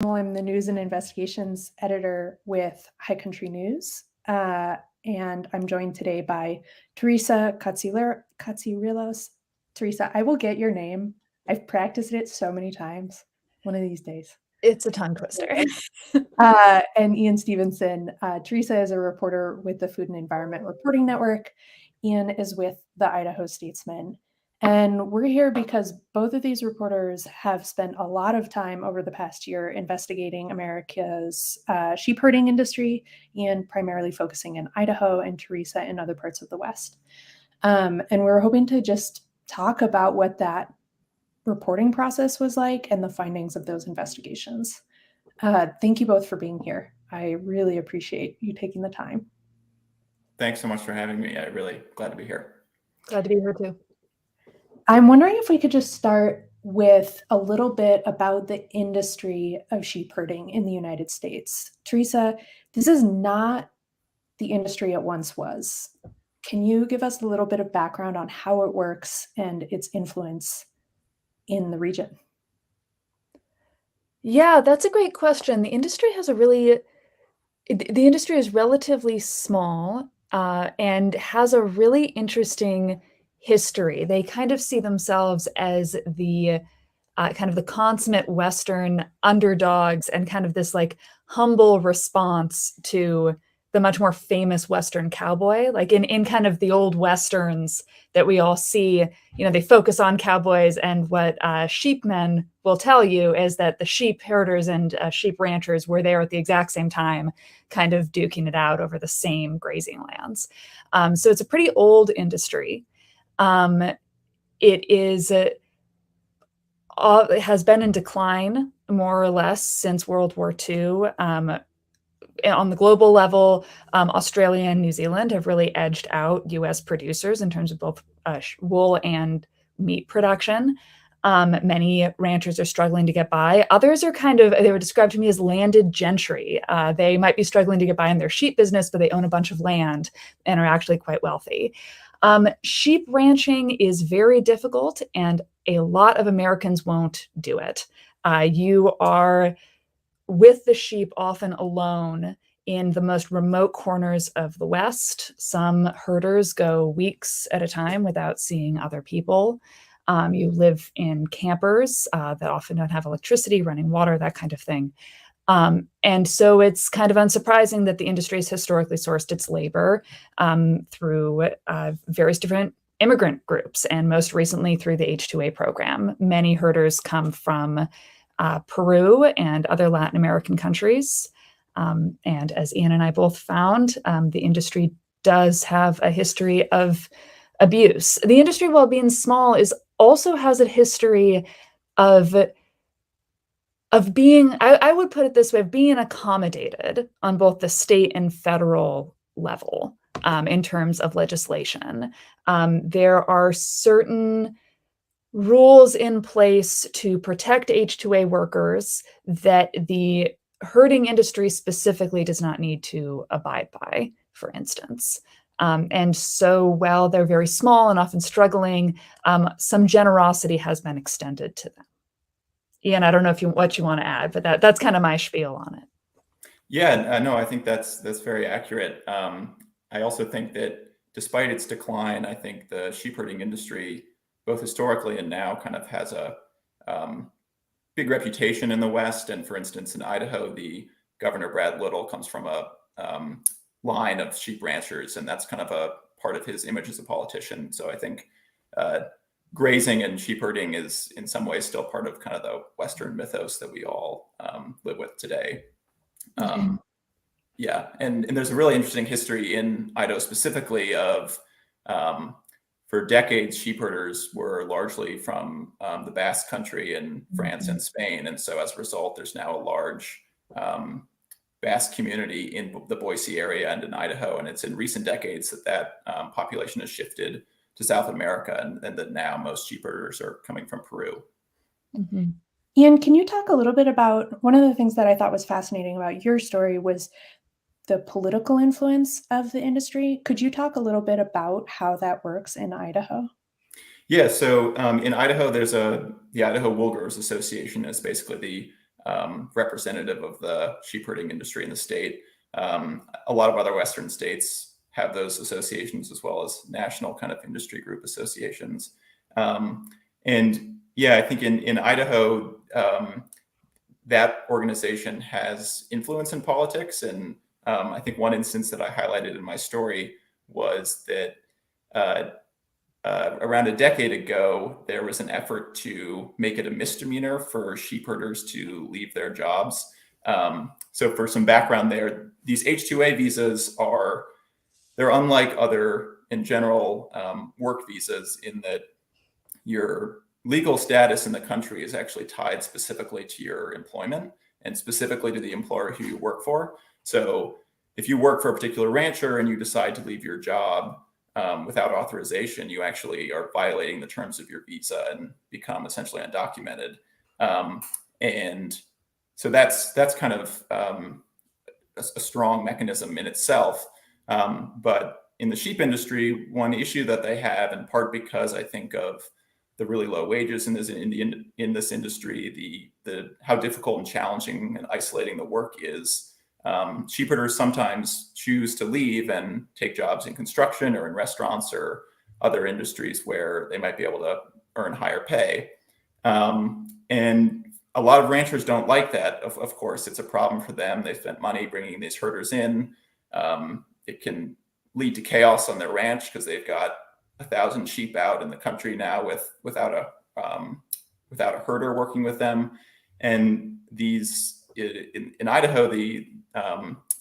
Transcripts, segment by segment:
I'm the news and investigations editor with High Country News. And I'm joined today by Teresa Cotsirilos. Teresa, I will get your name. I've practiced it so many times. One of these days. It's a tongue twister. And Ian Stevenson. Teresa is a reporter with the Food and Environment Reporting Network. Ian is with the Idaho Statesman. And we're here because both of these reporters have spent a lot of time over the past year investigating America's sheep herding industry, and primarily focusing in Idaho, and Teresa in other parts of the West. And we're hoping to just talk about what that reporting process was like and the findings of those investigations. Thank you both for being here. I really appreciate you taking the time. Thanks so much for having me. I'm really glad to be here. Glad to be here too. I'm wondering if we could just start with a little bit about the industry of sheep herding in the United States. Teresa, this is not the industry it once was. Can you give us a little bit of background on how it works and its influence in the region? Yeah, that's a great question. The industry is relatively small and has a really interesting history. They kind of see themselves as the kind of the consummate Western underdogs and kind of this like humble response to the much more famous Western cowboy. Like in kind of the old Westerns that we all see, they focus on cowboys, and what sheepmen will tell you is that the sheep herders and sheep ranchers were there at the exact same time, kind of duking it out over the same grazing lands. So it's a pretty old industry. It has been in decline more or less since World War II. On the global level, Australia and New Zealand have really edged out U.S. producers in terms of both wool and meat production. Many ranchers are struggling to get by. Others are they were described to me as landed gentry. They might be struggling to get by in their sheep business, but they own a bunch of land and are actually quite wealthy. Sheep ranching is very difficult, and a lot of Americans won't do it. You are with the sheep often alone in the most remote corners of the West. Some herders go weeks at a time without seeing other people. You live in campers that often don't have electricity, running water, that kind of thing. And so it's kind of unsurprising that the industry has historically sourced its labor through various different immigrant groups, and most recently through the H-2A program. Many herders come from Peru and other Latin American countries. And as Ian and I both found, the industry does have a history of abuse. The industry, while being small, also has a history of being, I would put it this way, of being accommodated on both the state and federal level in terms of legislation. There are certain rules in place to protect H-2A workers that the herding industry specifically does not need to abide by, for instance. And so while they're very small and often struggling, some generosity has been extended to them. Ian, I don't know what you want to add, but that's kind of my spiel on it. Yeah, no, I think that's very accurate. I also think that despite its decline, I think the sheep herding industry, both historically and now, kind of has a big reputation in the West. And for instance, in Idaho, the Governor Brad Little comes from a line of sheep ranchers, and that's kind of a part of his image as a politician. So I think grazing and sheep herding is in some ways still part of kind of the Western mythos that we all live with today. Yeah, and there's a really interesting history in Idaho specifically of for decades, sheep herders were largely from the Basque Country in France and Spain. And so as a result, there's now a large Basque community in the Boise area and in Idaho. And it's in recent decades that population has shifted to South America, and that now most sheep herders are coming from Peru. Mm-hmm. Ian, can you talk a little bit about, one of the things that I thought was fascinating about your story was the political influence of the industry. Could you talk a little bit about how that works in Idaho? Yeah, so in Idaho, there's the Idaho Wool Growers Association is basically representative of the sheep herding industry in the state. A lot of other Western states have those associations, as well as national kind of industry group associations. And yeah, I think in Idaho, that organization has influence in politics. And I think one instance that I highlighted in my story was that around a decade ago, there was an effort to make it a misdemeanor for sheep herders to leave their jobs. So for some background there, these H-2A visas they're unlike other, in general, work visas, in that your legal status in the country is actually tied specifically to your employment and specifically to the employer who you work for. So if you work for a particular rancher and you decide to leave your job without authorization, you actually are violating the terms of your visa and become essentially undocumented. And so that's kind of a strong mechanism in itself. But in the sheep industry, one issue that they have, in part because I think of the really low wages in this industry, the how difficult and challenging and isolating the work is, sheep herders sometimes choose to leave and take jobs in construction or in restaurants or other industries where they might be able to earn higher pay. And a lot of ranchers don't like that. Of course, it's a problem for them. They spent money bringing these herders in. It can lead to chaos on their ranch because they've got 1,000 sheep out in the country now without a herder working with them. And these in Idaho, the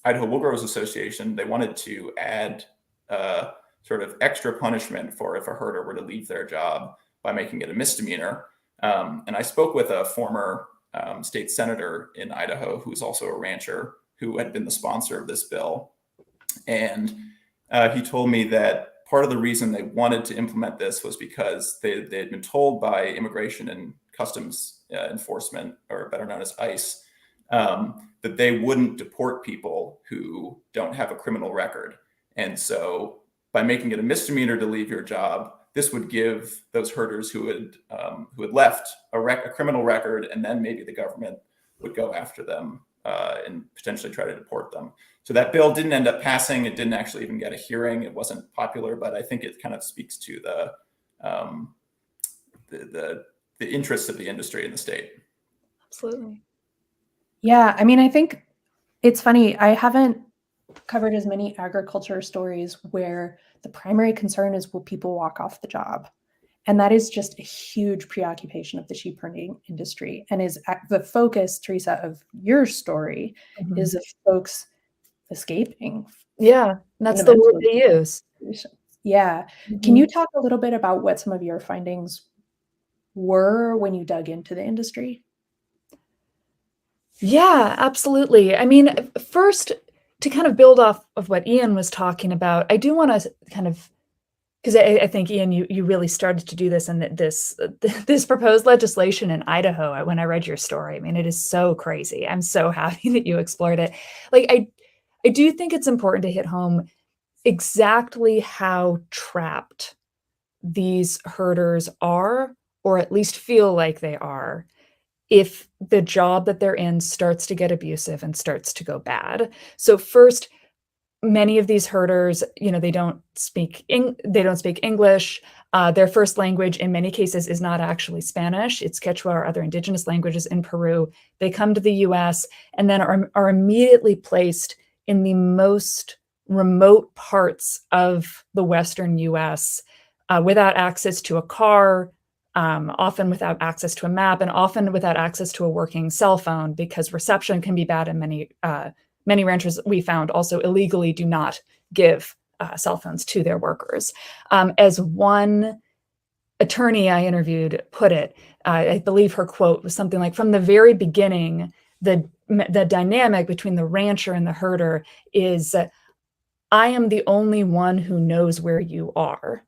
Idaho Wool Growers Association, they wanted to add sort of extra punishment for if a herder were to leave their job by making it a misdemeanor. And I spoke with a former state senator in Idaho who's also a rancher who had been the sponsor of this bill. And he told me that part of the reason they wanted to implement this was because they had been told by Immigration and Customs Enforcement, or better known as ICE, that they wouldn't deport people who don't have a criminal record. And so by making it a misdemeanor to leave your job, this would give those herders who had left a criminal record, and then maybe the government would go after them and potentially try to deport them. So that bill didn't end up passing. It didn't actually even get a hearing. It wasn't popular, but I think it kind of speaks to the interests of the industry in the state. Absolutely. Yeah, I mean, I think it's funny. I haven't covered as many agriculture stories where the primary concern is, will people walk off the job? And that is just a huge preoccupation of the sheep herding industry, and is the focus, Teresa, of your story, is of folks escaping. Yeah, that's the word they use. Yeah. Can you talk a little bit about what some of your findings were when you dug into the industry? Yeah, absolutely. I mean, first, to kind of build off of what Ian was talking about, I do want to kind of, because I think, Ian, you really started to do this in this proposed legislation in Idaho. When I read your story, I mean, it is so crazy. I'm so happy that you explored it. Like, I do think it's important to hit home exactly how trapped these herders are, or at least feel like they are, if the job that they're in starts to get abusive and starts to go bad. So first, many of these herders, they don't speak English. Their first language in many cases is not actually Spanish. It's Quechua or other indigenous languages in Peru. They come to the US and then are immediately placed in the most remote parts of the Western US without access to a car, often without access to a map, and often without access to a working cell phone, because reception can be bad, and many ranchers, we found, also illegally do not give cell phones to their workers. As one attorney I interviewed put it, I believe her quote was something like, "From the very beginning, the dynamic between the rancher and the herder is, I am the only one who knows where you are."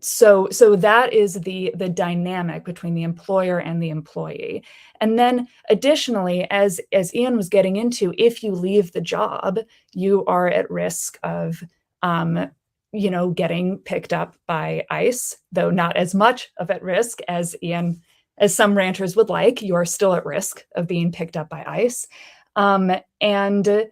So that is the dynamic between the employer and the employee. And then additionally, as Ian was getting into, if you leave the job, you are at risk of getting picked up by ICE, though not as much of at risk as Ian as some ranchers would like, you are still at risk of being picked up by ICE. And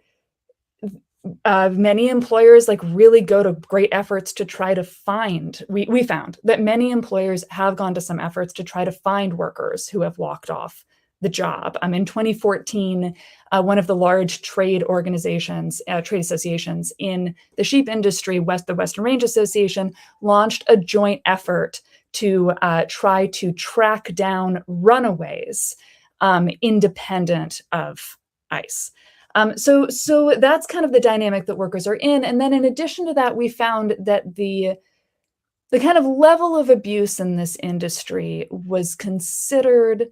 many employers really go to great efforts to try to find, we found that many employers have gone to some efforts to try to find workers who have walked off the job. In 2014, one of the large trade organizations, trade associations in the sheep industry, the Western Range Association, launched a joint effort to try to track down runaways independent of ICE. So that's kind of the dynamic that workers are in. And then in addition to that, we found that the kind of level of abuse in this industry was considered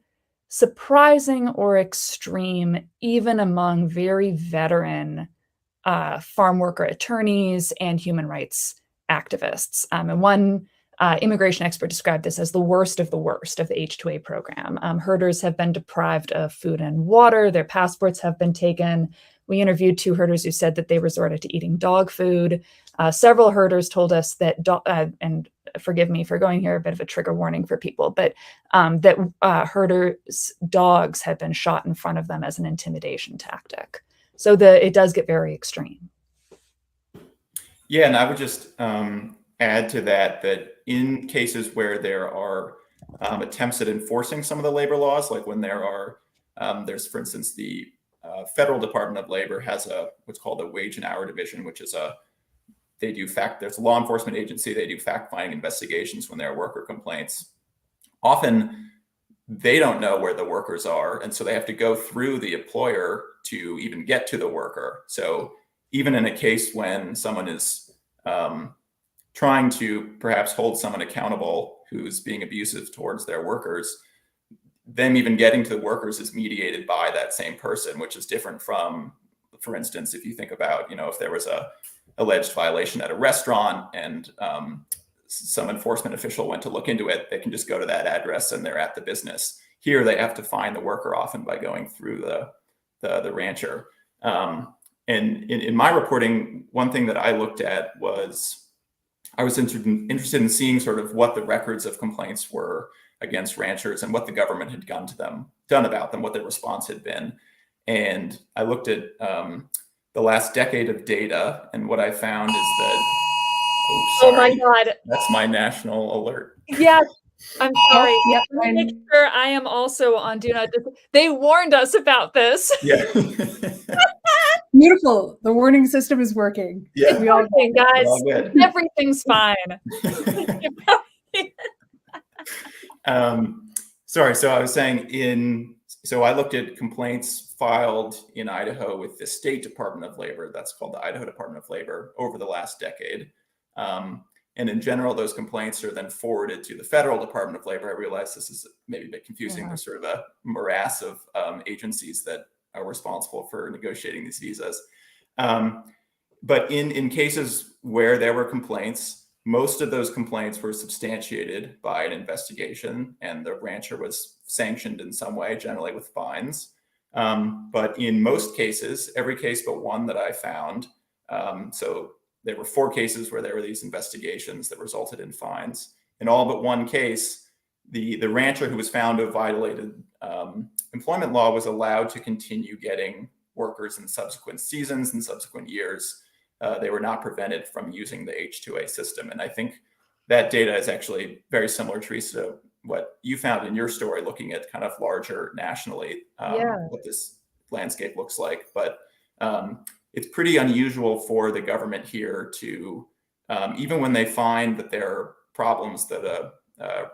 surprising or extreme, even among very veteran farm worker attorneys and human rights activists. And one immigration expert described this as the worst of the H-2A program. Herders have been deprived of food and water. Their passports have been taken. We interviewed 2 herders who said that they resorted to eating dog food. Several herders told us that, and forgive me for going here, a bit of a trigger warning for people, but that herders' dogs had been shot in front of them as an intimidation tactic. So it does get very extreme. Yeah, and I would just add to that in cases where there are attempts at enforcing some of the labor laws, like when there's, for instance, the Federal Department of Labor has what's called a wage and hour division, which is there's a law enforcement agency. They do fact-finding investigations when there are worker complaints. Often they don't know where the workers are, and so they have to go through the employer to even get to the worker. So even in a case when someone is trying to perhaps hold someone accountable who's being abusive towards their workers, them even getting to the workers is mediated by that same person, which is different from, for instance, if you think about, if there was a alleged violation at a restaurant and some enforcement official went to look into it, they can just go to that address and they're at the business. Here, they have to find the worker often by going through the rancher. And in my reporting, one thing that I looked at was I was interested in seeing sort of what the records of complaints were against ranchers and what the government had done about them, what their response had been. And I looked at the last decade of data, and what I found is that, oh my God, that's my national alert. Yes, I'm sorry. Oh, yep, Let me make sure I am also on Do Not Disturb. They warned us about this. Yeah. Beautiful. The warning system is working. Yeah. It's working, guys. All good. Everything's fine. Sorry. So I was saying so I looked at complaints filed in Idaho with the State Department of Labor. That's called the Idaho Department of Labor over the last decade. And in general, those complaints are then forwarded to the Federal Department of Labor. I realize this is maybe a bit confusing. Yeah. There's sort of a morass of agencies that are responsible for negotiating these visas. But in cases where there were complaints, most of those complaints were substantiated by an investigation, and the rancher was sanctioned in some way, generally with fines. But in most cases, every case but one that I found, so there were 4 cases where there were these investigations that resulted in fines. In all but one case, the rancher who was found to have violated employment law was allowed to continue getting workers in subsequent seasons and subsequent years. They were not prevented from using the H-2A system. And I think that data is actually very similar, Teresa, to what you found in your story, looking at kind of larger nationally, what this landscape looks like. But it's pretty unusual for the government here to, even when they find that there are problems that a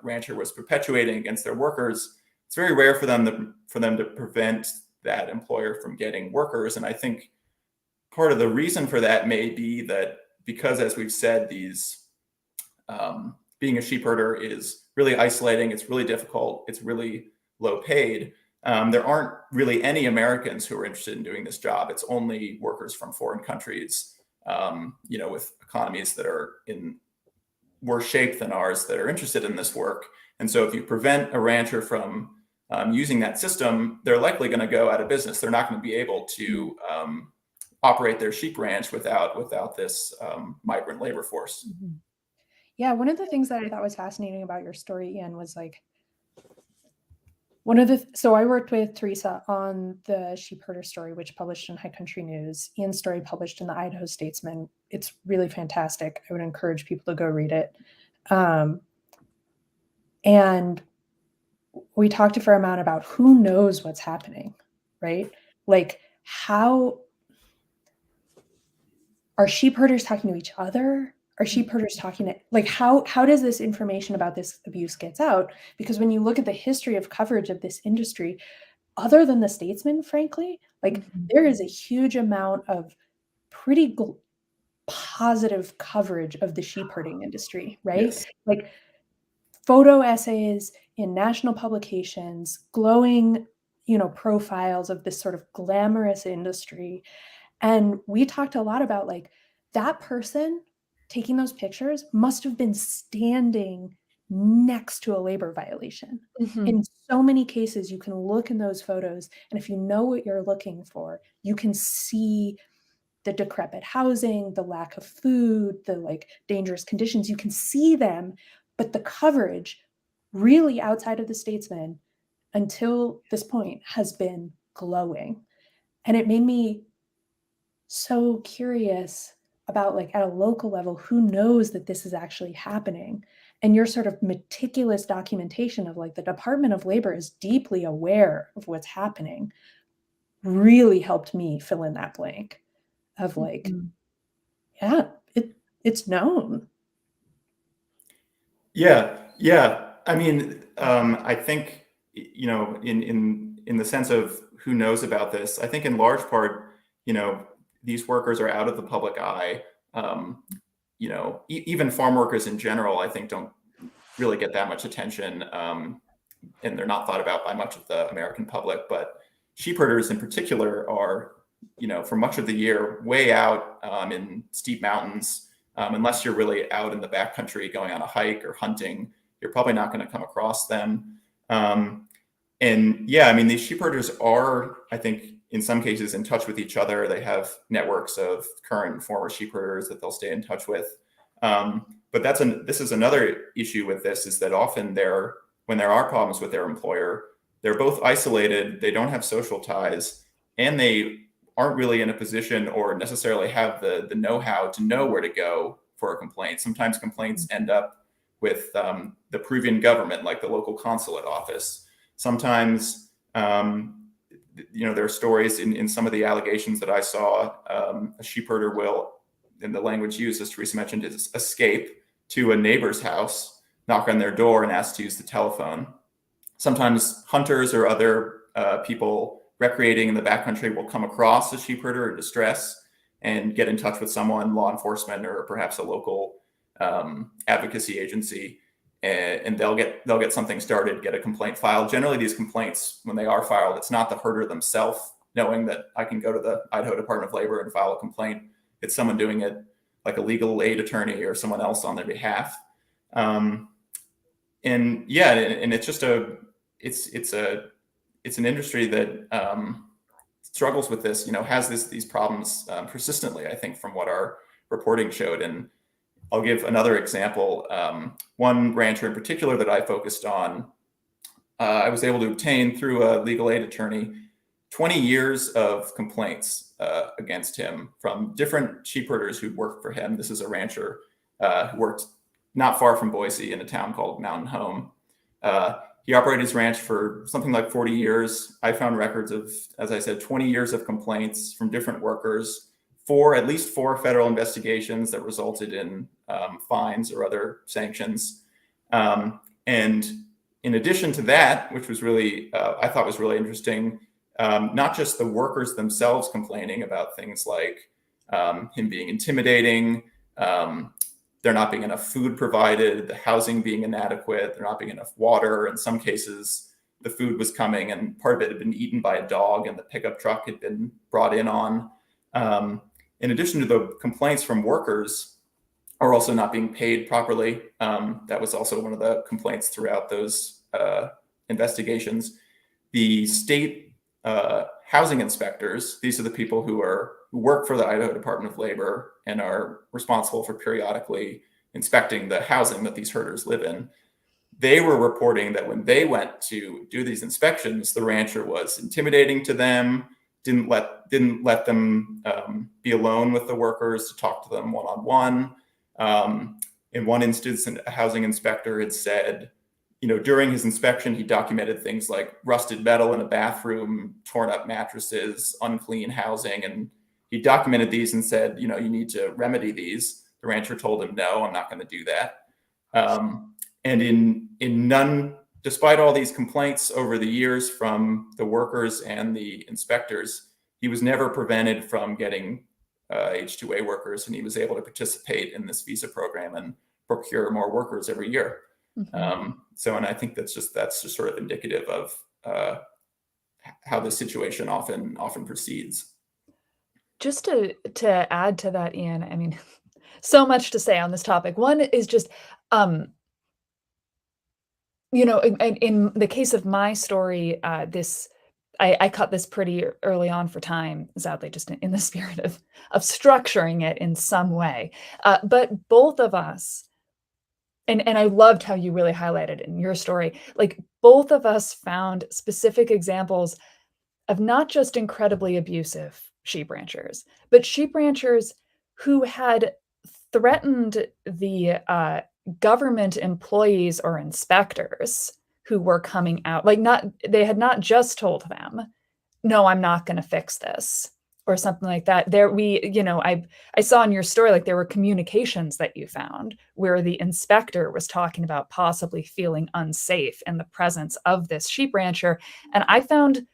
rancher was perpetuating against their workers, it's very rare for them to prevent that employer from getting workers. And I think part of the reason for that may be that because, as we've said, being a sheep herder is really isolating. It's really difficult. It's really low paid. There aren't really any Americans who are interested in doing this job. It's only workers from foreign countries, with economies that are in worse shape than ours that are interested in this work. And so if you prevent a rancher from using that system, they're likely going to go out of business. They're not going to be able to operate their sheep ranch without this migrant labor force. Yeah, one of the things that I thought was fascinating about your story, Ian, was So I worked with Teresa on the sheep herder story, which published in High Country News. Ian's story published in the Idaho Statesman. It's really fantastic. I would encourage people to go read it. And we talked a fair amount about who knows what's happening, right? Like, how are sheep herders talking to each other? Are sheep herders talking to, like, how does this information about this abuse gets out? Because when you look at the history of coverage of this industry, other than the Statesman, frankly, like, there is a huge amount of pretty positive coverage of the sheep herding industry, right? Yes. Like, photo essays in national publications, glowing, profiles of this sort of glamorous industry. And we talked a lot about, like, that person taking those pictures must have been standing next to a labor violation. In so many cases, you can look in those photos, and if you know what you're looking for, you can see the decrepit housing, the lack of food, the, like, dangerous conditions. You can see them, but the coverage really outside of the Statesman until this point has been glowing. And it made me so curious about, like, at a local level, who knows that this is actually happening? And your sort of meticulous documentation of, like, the Department of Labor is deeply aware of what's happening really helped me fill in that blank of, like, yeah, it's known. Yeah. I mean, I think, in the sense of who knows about this, I think in large part, these workers are out of the public eye. Even farm workers in general, I think, don't really get that much attention, and they're not thought about by much of the American public. But sheep herders in particular are, for much of the year, way out in steep mountains. Unless you're really out in the backcountry going on a hike or hunting, you're probably not going to come across them. And yeah, I mean, these sheep herders are, I think, in some cases in touch with each other. They have networks of current and former sheep herders that they'll stay in touch with. But this is another issue with this, is that often when there are problems with their employer, they're both isolated, they don't have social ties, and they aren't really in a position or necessarily have the know-how to know where to go for a complaint. Sometimes complaints end up with the Peruvian government, like the local consulate office. Sometimes, there are stories in some of the allegations that I saw, a sheep herder will, in the language used, as Teresa mentioned, is escape to a neighbor's house, knock on their door, and ask to use the telephone. Sometimes hunters or other people recreating in the backcountry will come across a sheep herder in distress and get in touch with someone, law enforcement, or perhaps a local advocacy agency, and they'll get something started, get a complaint filed. Generally, these complaints, when they are filed, it's not the herder themselves knowing that I can go to the Idaho Department of Labor and file a complaint. It's someone doing it, like a legal aid attorney or someone else on their behalf. And it's just it's an industry that struggles with this, has these problems persistently, I think, from what our reporting showed. And I'll give another example. One rancher in particular that I focused on, I was able to obtain through a legal aid attorney 20 years of complaints against him from different sheep herders who'd worked for him. This is a rancher who worked not far from Boise in a town called Mountain Home. He operated his ranch for something like 40 years. I found records of, as I said, 20 years of complaints from different workers, at least four federal investigations that resulted in fines or other sanctions. And in addition to that, which was really, I thought was really interesting, not just the workers themselves complaining about things like him being intimidating, there not being enough food provided, the housing being inadequate, there not being enough water. In some cases, the food was coming and part of it had been eaten by a dog and the pickup truck had been brought in on. In addition to the complaints from workers are also not being paid properly. That was also one of the complaints throughout those investigations. The state housing inspectors, these are the people who work for the Idaho Department of Labor and are responsible for periodically inspecting the housing that these herders live in. they were reporting that when they went to do these inspections, the rancher was intimidating to them, didn't let them be alone with the workers to talk to them one-on-one. In one instance, a housing inspector had said, during his inspection, he documented things like rusted metal in a bathroom, torn up mattresses, unclean housing, and he documented these and said, you need to remedy these. The rancher told him, no, I'm not going to do that. And in none, despite all these complaints over the years from the workers and the inspectors, he was never prevented from getting H-2A workers, and he was able to participate in this visa program and procure more workers every year. And I think that's just sort of indicative of how the situation often proceeds. Just to add to that, Ian, I mean, so much to say on this topic. One is just, in the case of my story, I cut this pretty early on for time, sadly, just in the spirit of structuring it in some way. But both of us, and I loved how you really highlighted in your story, like both of us found specific examples of not just incredibly abusive sheep ranchers, but sheep ranchers who had threatened the government employees or inspectors who were coming out. They had not just told them, no, I'm not going to fix this, or something like that. I saw in your story, like there were communications that you found where the inspector was talking about possibly feeling unsafe in the presence of this sheep rancher. And I found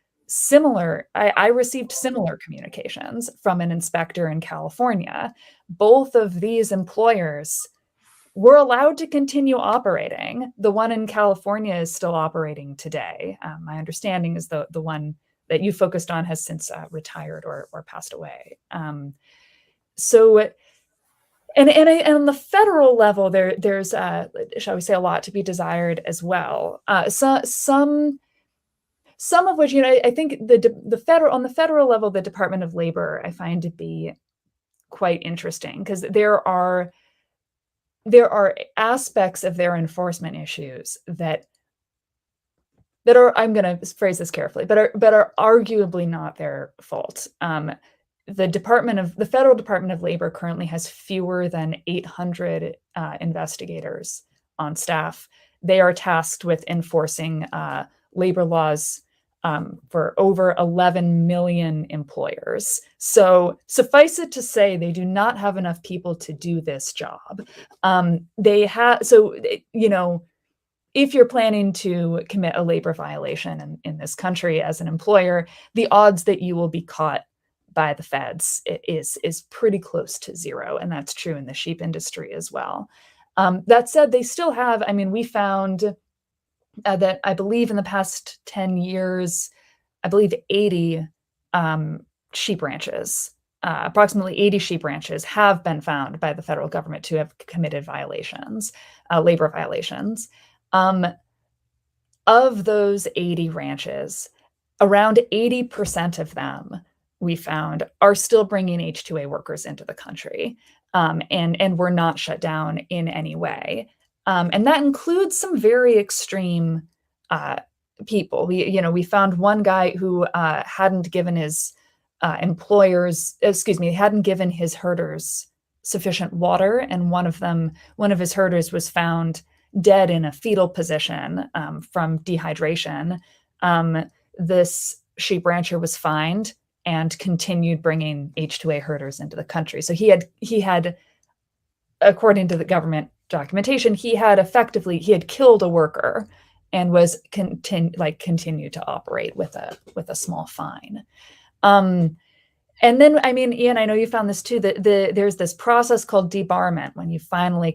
I received similar communications from an inspector in California. Both of these employers were allowed to continue operating. The one in California is still operating today. My understanding is the one that you focused on has since retired or passed away. And on the federal level, there's shall we say, a lot to be desired as well. Some of which, I think on the federal level, the Department of Labor, I find to be quite interesting, because there are aspects of their enforcement issues that are, I'm going to phrase this carefully, but are arguably not their fault. The Federal Department of Labor currently has fewer than 800 investigators on staff. They are tasked with enforcing labor laws for over 11 million employers. So suffice it to say, they do not have enough people to do this job. If you're planning to commit a labor violation in this country as an employer, the odds that you will be caught by the feds is pretty close to zero. And that's true in the sheep industry as well. That said, they still have, we found that I believe in the past 10 years, 80 sheep ranches, approximately 80 sheep ranches have been found by the federal government to have committed violations, labor violations. Of those 80 ranches, around 80% of them we found are still bringing H-2A workers into the country, and were not shut down in any way. And that includes some very extreme people. We found one guy who hadn't given his hadn't given his herders sufficient water, and one of his herders was found dead in a fetal position from dehydration. This sheep rancher was fined and continued bringing H-2A herders into the country. So he had, according to the government documentation, he had killed a worker and was continued to operate with a small fine. And then, Ian, I know you found this too, that there's this process called debarment when you finally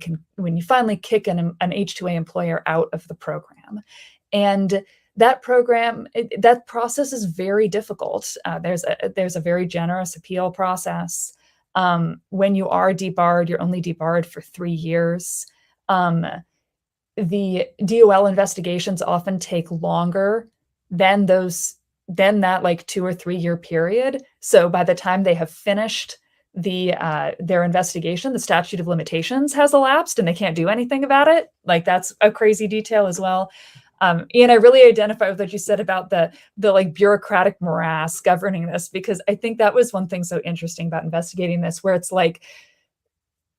kick an H-2A employer out of the program. And that process is very difficult. There's a very generous appeal process. When you are debarred, you're only debarred for 3 years. The DOL investigations often take longer than that 2 or 3 year period. So by the time they have finished their investigation, the statute of limitations has elapsed and they can't do anything about it. Like, that's a crazy detail as well. Ian, I really identify with what you said about the like bureaucratic morass governing this, because I think that was one thing so interesting about investigating this, where it's like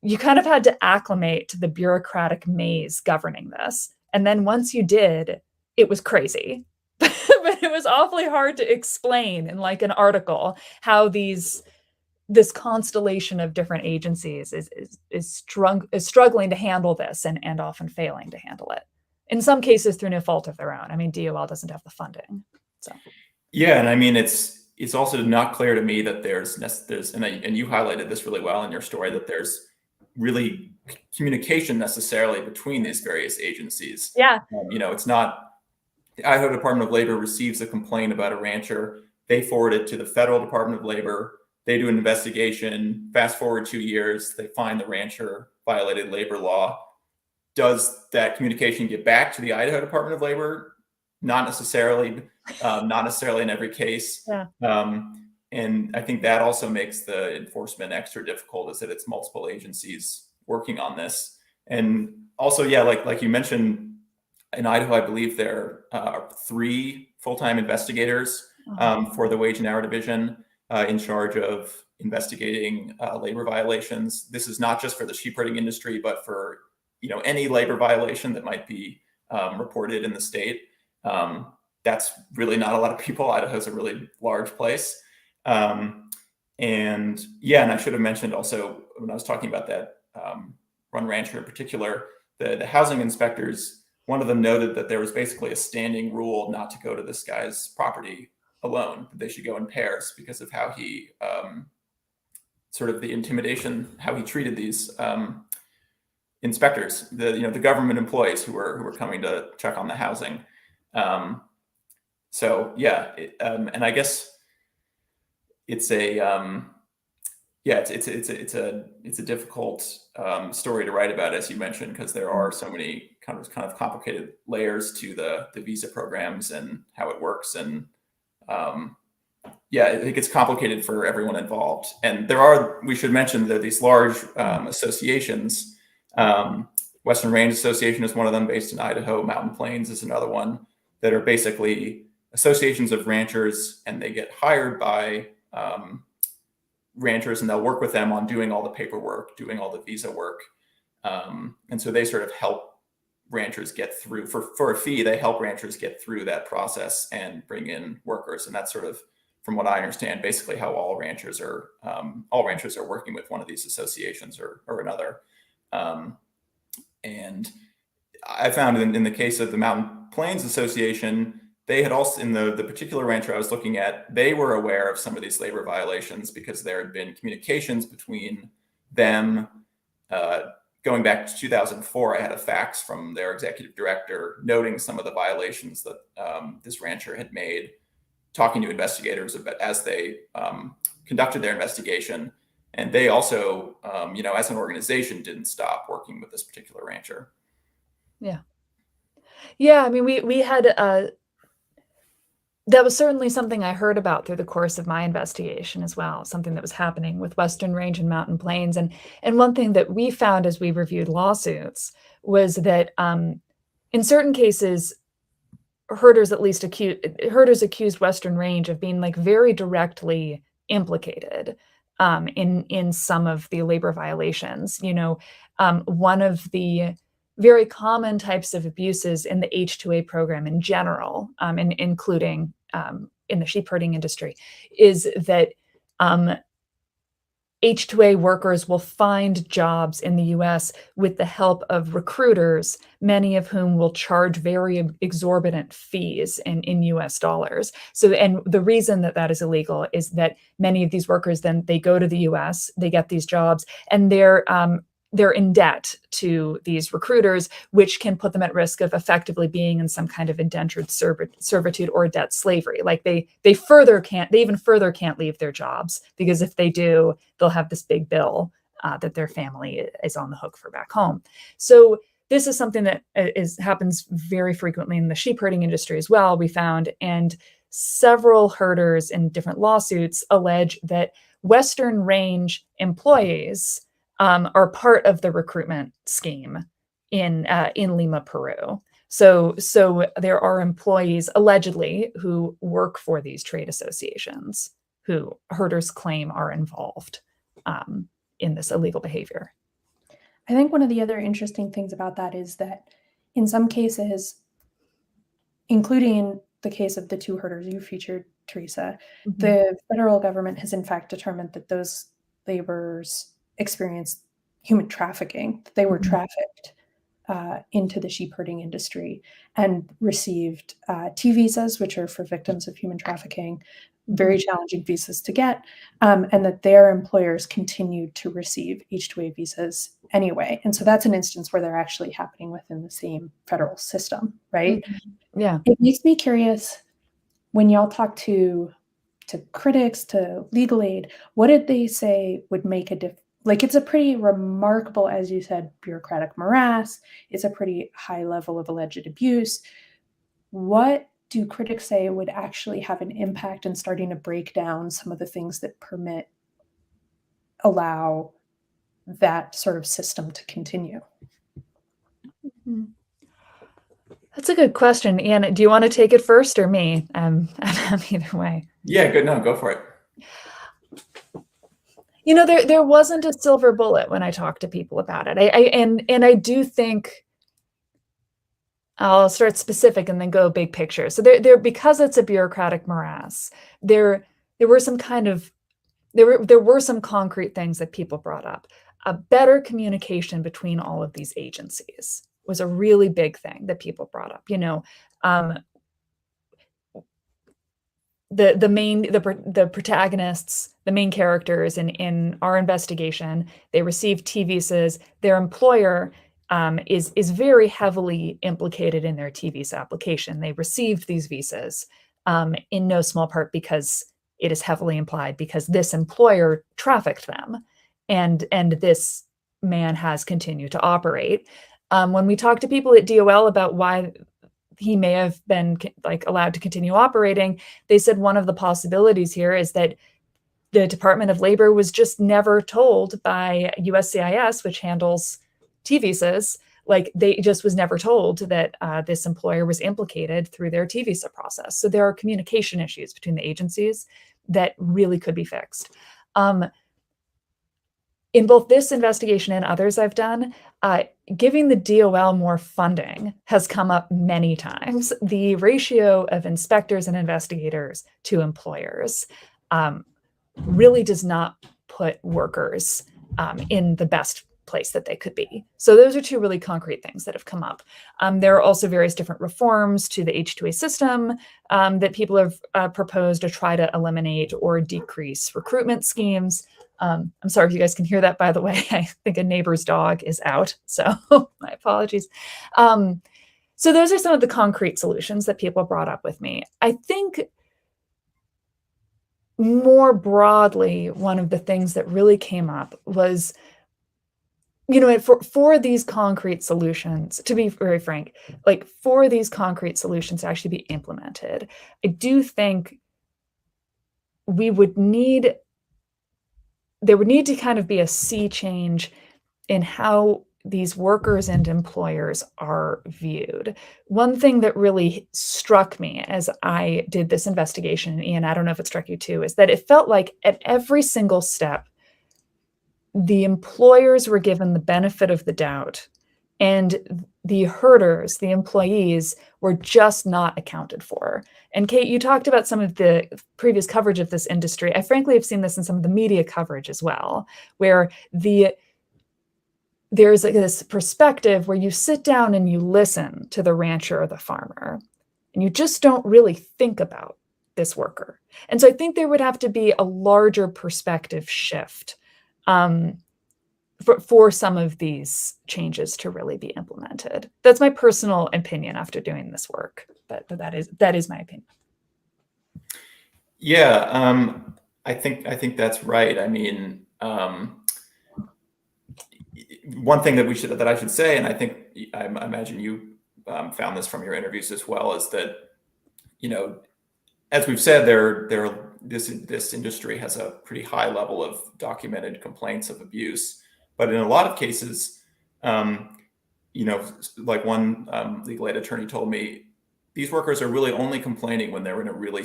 you kind of had to acclimate to the bureaucratic maze governing this. And then once you did, it was crazy. But it was awfully hard to explain in like an article how this constellation of different agencies is struggling to handle this and often failing to handle it. In some cases through no fault of their own. I mean, DOL doesn't have the funding. So yeah, and I mean it's also not clear to me that there's and you highlighted this really well in your story, that there's really communication necessarily between these various agencies. Yeah. It's not the Idaho Department of Labor receives a complaint about a rancher, they forward it to the Federal Department of Labor, they do an investigation, fast forward 2 years, they find the rancher violated labor law. Does that communication get back to the Idaho Department of Labor? Not necessarily, not necessarily in every case. Yeah. And I think that also makes the enforcement extra difficult, is that it's multiple agencies working on this. And also, yeah, like you mentioned, in Idaho, I believe there are 3 full-time investigators for the Wage and Hour Division in charge of investigating labor violations. This is not just for the sheepherding industry, but for any labor violation that might be reported in the state. That's really not a lot of people. Idaho's a really large place. And I should have mentioned also, when I was talking about that run rancher in particular, the housing inspectors, one of them noted that there was basically a standing rule not to go to this guy's property alone. They should go in pairs because of how he sort of the intimidation, how he treated these inspectors, the government employees who were coming to check on the housing. And I guess it's a it's a difficult story to write about, as you mentioned, because there are so many kind of complicated layers to the visa programs and how it works, and it gets complicated for everyone involved. And we should mention that these large associations. Western Range Association is one of them, based in Idaho. Mountain Plains is another one, that are basically associations of ranchers, and they get hired by ranchers, and they'll work with them on doing all the paperwork, doing all the visa work. And so they sort of help ranchers get through, for a fee, they help ranchers get through that process and bring in workers. And that's sort of, from what I understand, basically how all ranchers are working with one of these associations or another. And I found in the case of the Mountain Plains Association, they had also, in the particular rancher I was looking at, they were aware of some of these labor violations because there had been communications between them. Going back to 2004, I had a fax from their executive director noting some of the violations that this rancher had made, talking to investigators about, as they conducted their investigation. And they also, as an organization, didn't stop working with this particular rancher. Yeah. Yeah, I mean, we had, that was certainly something I heard about through the course of my investigation as well, something that was happening with Western Range and Mountain Plains. And one thing that we found as we reviewed lawsuits was that in certain cases, herders accused Western Range of being like very directly implicated in some of the labor violations. One of the very common types of abuses in the H-2A program in general, and including in the sheepherding industry, is that H-2A workers will find jobs in the US with the help of recruiters, many of whom will charge very exorbitant fees in US dollars. So, and the reason that is illegal is that many of these workers, then they go to the US, they get these jobs, and they're in debt to these recruiters, which can put them at risk of effectively being in some kind of indentured servitude or debt slavery. Like they even further can't leave their jobs, because if they do, they'll have this big bill that their family is on the hook for back home. So this is something that happens very frequently in the sheepherding industry as well, we found. And several herders in different lawsuits allege that Western Range employees are part of the recruitment scheme in Lima, Peru. So there are employees allegedly who work for these trade associations who herders claim are involved in this illegal behavior. I think one of the other interesting things about that is that in some cases, including the case of the 2 herders you featured, Teresa, the federal government has in fact determined that those laborers experienced human trafficking, that they were trafficked into the sheep herding industry and received T visas, which are for victims of human trafficking, very challenging visas to get, and that their employers continued to receive H-2A visas anyway. And so that's an instance where they're actually happening within the same federal system, right? Yeah. It makes me curious, when y'all talk to critics, to legal aid, what did they say would make a difference? Like, it's a pretty remarkable, as you said, bureaucratic morass. It's a pretty high level of alleged abuse. What do critics say would actually have an impact in starting to break down some of the things that allow that sort of system to continue? That's a good question. Ian, do you want to take it first or me? I'm either way. Yeah, good. No, go for it. You know, there wasn't a silver bullet when I talked to people about it. I do think I'll start specific and then go big picture. So there because it's a bureaucratic morass, there were some concrete things that people brought up. A better communication between all of these agencies was a really big thing that people brought up. You know, the protagonists, the main characters in our investigation, they received T visas. Their employer is very heavily implicated in their T visa application. They received these visas in no small part because it is heavily implied because this employer trafficked them, and this man has continued to operate. When we talk to people at DOL about why he may have been allowed to continue operating, they said one of the possibilities here is that the Department of Labor was just never told by USCIS, which handles T visas, they just was never told that this employer was implicated through their T visa process. So there are communication issues between the agencies that really could be fixed. In both this investigation and others I've done, giving the DOL more funding has come up many times. The ratio of inspectors and investigators to employers really does not put workers in the best place that they could be. So those are 2 really concrete things that have come up. There are also various different reforms to the H-2A system that people have proposed to try to eliminate or decrease recruitment schemes. I'm sorry if you guys can hear that, by the way. I think a neighbor's dog is out, so my apologies. So those are some of the concrete solutions that people brought up with me. I think more broadly, one of the things that really came up was, you know, for these concrete solutions, to be very frank, for these concrete solutions to actually be implemented, I do think there would need to kind of be a sea change in how these workers and employers are viewed. One thing that really struck me as I did this investigation, and Ian, I don't know if it struck you too, is that it felt like at every single step, the employers were given the benefit of the doubt, and the herders, the employees, were just not accounted for. And Kate, you talked about some of the previous coverage of this industry. I frankly have seen this in some of the media coverage as well, where there's this perspective where you sit down and you listen to the rancher or the farmer, and you just don't really think about this worker. And so I think there would have to be a larger perspective shift for some of these changes to really be implemented. That's my personal opinion after doing this work, but that is my opinion. Yeah, I think that's right. I mean, one thing that I should say, and I imagine you found this from your interviews as well, is that, you know, as we've said, there are this industry has a pretty high level of documented complaints of abuse. But in a lot of cases, like one legal aid attorney told me, these workers are really only complaining when they're in a really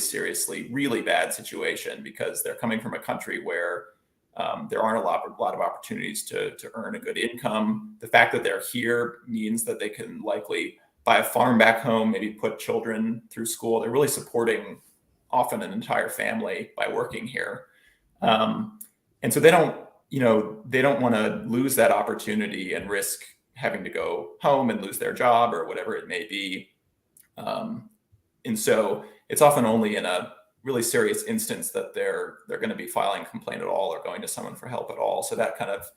bad situation, because they're coming from a country where there aren't a lot of opportunities to earn a good income. The fact that they're here means that they can likely buy a farm back home, maybe put children through school. They're really supporting often an entire family by working here. And so they don't want to lose that opportunity and risk having to go home and lose their job or whatever it may be. And so it's often only in a really serious instance that they're going to be filing a complaint at all or going to someone for help at all. So that kind of,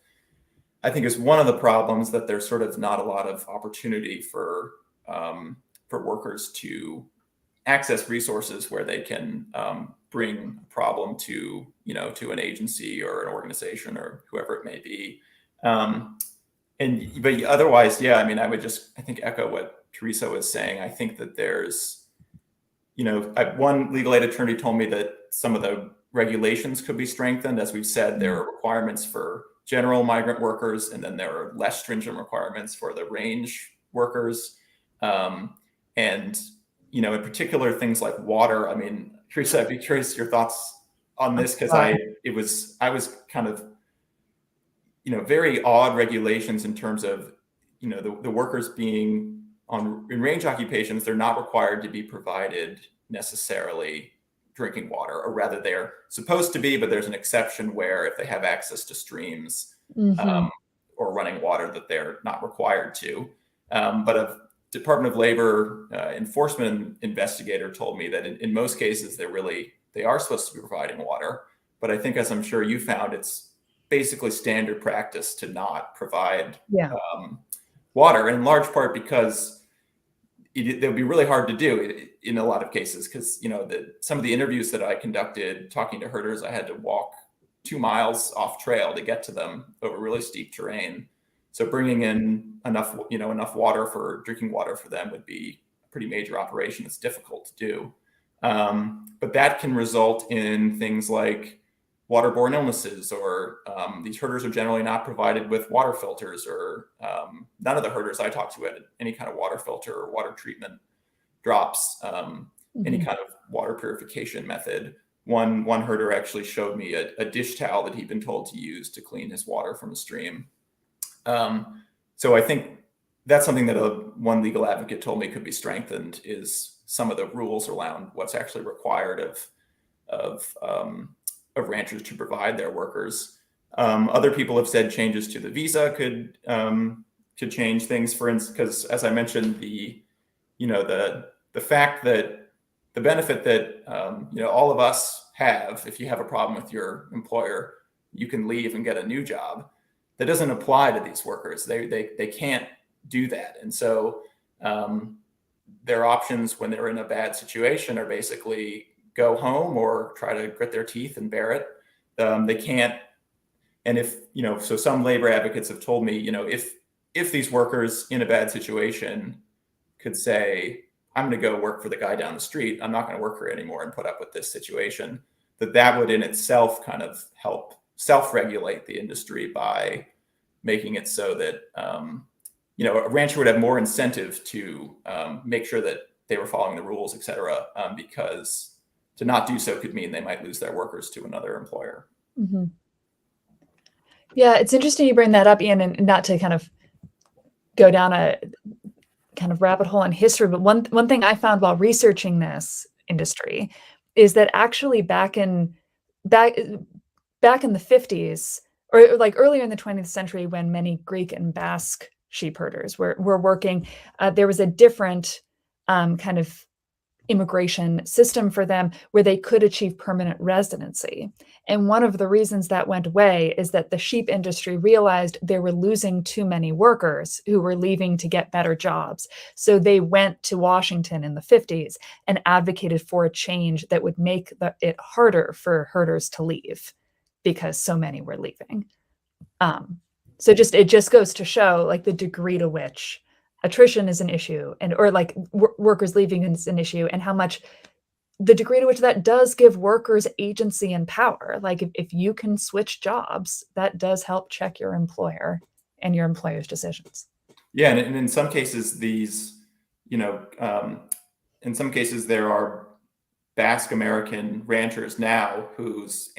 I think, is one of the problems, that there's sort of not a lot of opportunity for workers to access resources where they can bring a problem to an agency or an organization or whoever it may be. But otherwise, yeah, I mean, I think echo what Teresa was saying. I think that there's, one legal aid attorney told me that some of the regulations could be strengthened. As we've said, there are requirements for general migrant workers, and then there are less stringent requirements for the range workers. And, in particular, things like water. I mean, Teresa, I'd be curious your thoughts on this, because I was kind of, very odd regulations in terms of, the workers being in range occupations. They're not required to be provided necessarily drinking water, or rather they're supposed to be, but there's an exception where if they have access to streams or running water, that they're not required to. But a Department of Labor enforcement investigator told me that in most cases, they are supposed to be providing water. But I think, as I'm sure you found, it's basically standard practice to not provide water, in large part because it would be really hard to do in a lot of cases, because some of the interviews that I conducted talking to herders, I had to walk 2 miles off trail to get to them over really steep terrain. So bringing in enough water for drinking water for them would be a pretty major operation. It's difficult to do, but that can result in things like waterborne illnesses, or these herders are generally not provided with water filters, or none of the herders I talked to had any kind of water filter or water treatment drops, any kind of water purification method. One herder actually showed me a dish towel that he'd been told to use to clean his water from a stream. So I think that's something that one legal advocate told me could be strengthened, is some of the rules around what's actually required of ranchers to provide their workers. Other people have said changes to the visa could change things. For instance, because as I mentioned, the fact that the benefit that all of us have, if you have a problem with your employer, you can leave and get a new job. That doesn't apply to these workers. They can't do that, and so their options when they're in a bad situation are basically go home or try to grit their teeth and bear it. They can't. And if, so some labor advocates have told me, if these workers in a bad situation could say, I'm going to go work for the guy down the street, I'm not going to work here anymore and put up with this situation, that would in itself kind of help self-regulate the industry by making it so that, a rancher would have more incentive to make sure that they were following the rules, et cetera, because to not do so could mean they might lose their workers to another employer. Mm-hmm. Yeah, it's interesting you bring that up, Ian, and not to kind of go down a kind of rabbit hole in history, but one thing I found while researching this industry is that actually back in the 50s, or like earlier in the 20th century, when many Greek and Basque sheep herders were working, there was a different kind of immigration system for them where they could achieve permanent residency. And one of the reasons that went away is that the sheep industry realized they were losing too many workers who were leaving to get better jobs. So they went to Washington in the 50s and advocated for a change that would make it harder for herders to leave because so many were leaving. So it just goes to show like the degree to which attrition is an issue, or like workers leaving is an issue, and how much the degree to which that does give workers agency and power. Like if you can switch jobs, that does help check your employer and your employer's decisions. Yeah, and in some cases, these, in some cases there are Basque American ranchers now whose,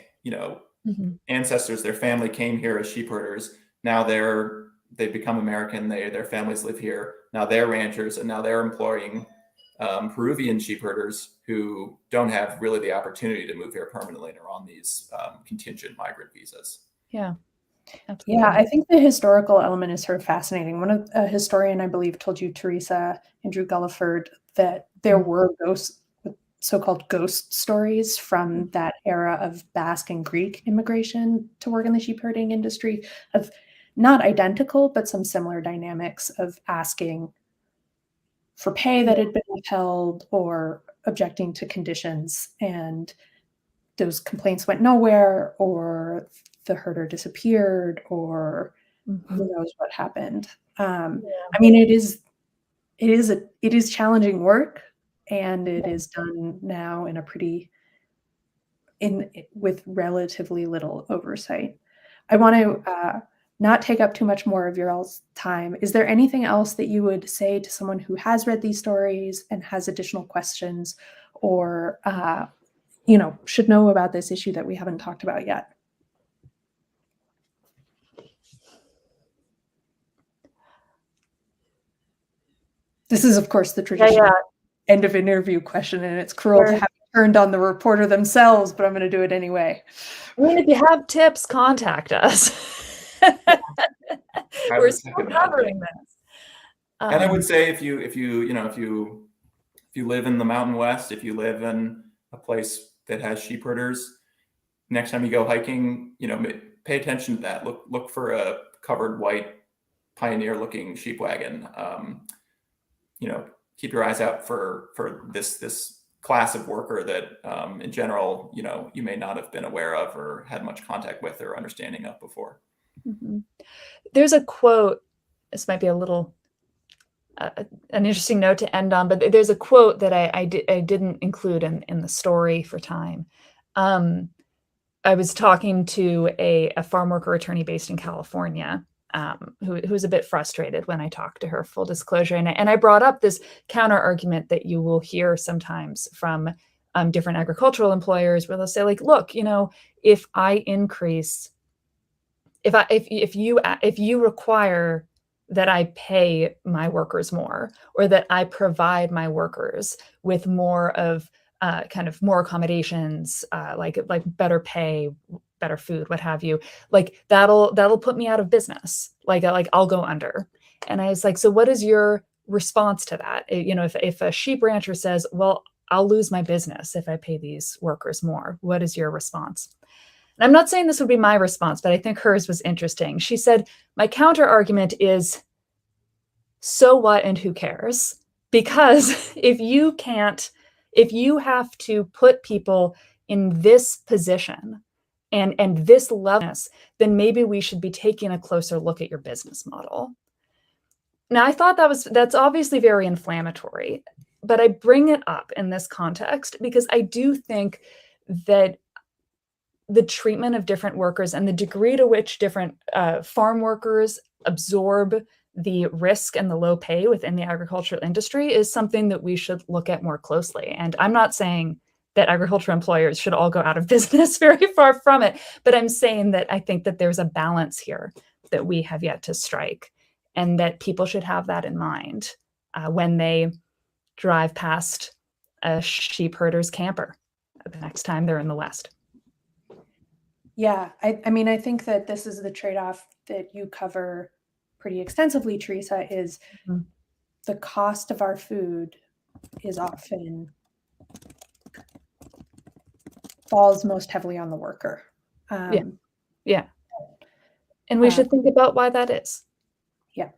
ancestors, their family came here as sheep herders. Now they've become American. Their families live here. Now they're ranchers, and now they're employing Peruvian sheep herders who don't have really the opportunity to move here permanently and are on these contingent migrant visas. Yeah, absolutely. Yeah, I think the historical element is sort of fascinating. A historian, I believe, told you, Teresa, Andrew Gulliford, that there were so-called ghost stories from that era of Basque and Greek immigration to work in the sheep herding industry, of not identical, but some similar dynamics of asking for pay that had been withheld or objecting to conditions, and those complaints went nowhere, or the herder disappeared, or who knows what happened. I mean, it is challenging work, and it is done now with relatively little oversight. I want to not take up too much more of your all's time. Is there anything else that you would say to someone who has read these stories and has additional questions, or should know about this issue that we haven't talked about yet? This is, of course, the traditional end of interview question, and it's cruel to have it turned on the reporter themselves, but I'm going to do it anyway. I mean, if you have tips, contact us. We're still covering this. And I would say if you live in the Mountain West, if you live in a place that has sheep herders, next time you go hiking, pay attention to that. Look for a covered white pioneer-looking sheep wagon. Keep your eyes out for this class of worker that, in general, you may not have been aware of or had much contact with or understanding of before. There's a quote. This might be a little an interesting note to end on, but there's a quote that I didn't include in the story for time. I was talking to a farm worker attorney based in California, who was a bit frustrated when I talked to her, full disclosure. And I brought up this counter argument that you will hear sometimes from different agricultural employers, where they'll say, like, look, if I increase, if you require that I pay my workers more, or that I provide my workers with more of kind of more accommodations, like better pay, better food, what have you, like that'll put me out of business. Like I'll go under. And I was like, so what is your response to that? If a sheep rancher says, well, I'll lose my business if I pay these workers more, what is your response? And I'm not saying this would be my response, but I think hers was interesting. She said, my counter argument is, so what and who cares? Because if you have to put people in this position and this level, then maybe we should be taking a closer look at your business model. Now, I thought that's obviously very inflammatory, but I bring it up in this context because I do think that the treatment of different workers and the degree to which different farm workers absorb the risk and the low pay within the agricultural industry is something that we should look at more closely. And I'm not saying that agricultural employers should all go out of business, very far from it, but I'm saying that I think that there's a balance here that we have yet to strike, and that people should have that in mind when they drive past a sheep herder's camper the next time they're in the West. Yeah, I mean, I think that this is the trade-off that you cover pretty extensively, Teresa, is the cost of our food is often falls most heavily on the worker. Yeah. And we should think about why that is. Yeah.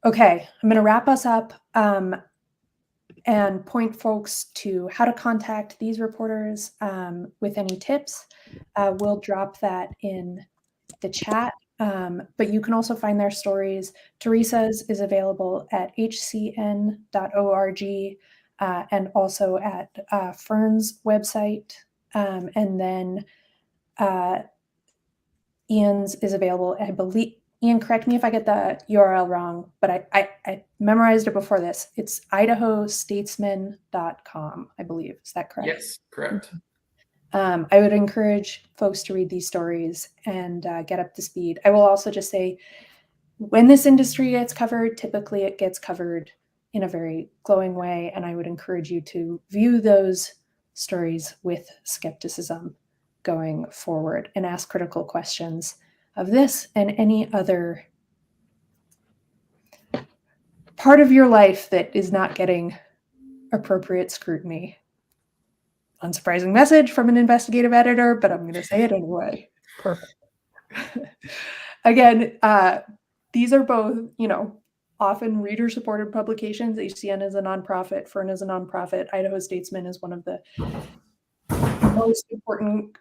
Okay, I'm going to wrap us up and point folks to how to contact these reporters with any tips. We'll drop that in the chat, but you can also find their stories. Teresa's is available at hcn.org. and also at Fern's website. And then Ian's is available, I believe. Ian, correct me if I get the URL wrong, but I memorized it before this. It's idahostatesman.com, I believe. Is that correct? Yes, correct. I would encourage folks to read these stories and get up to speed. I will also just say, when this industry gets covered, typically it gets covered in a very glowing way, and I would encourage you to view those stories with skepticism going forward and ask critical questions of this and any other part of your life that is not getting appropriate scrutiny. Unsurprising message from an investigative editor, but I'm going to say it anyway. Perfect. Again, these are both, often reader-supported publications. HCN is a nonprofit, Fern is a nonprofit, Idaho Statesman is one of the most important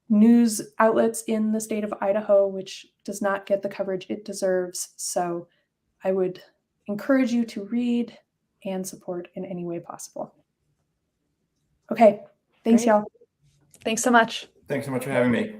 news outlets in the state of Idaho, which does not get the coverage it deserves. So I would encourage you to read and support in any way possible. Okay, thanks, Great. y'all. Thanks so much. Thanks so much for having me.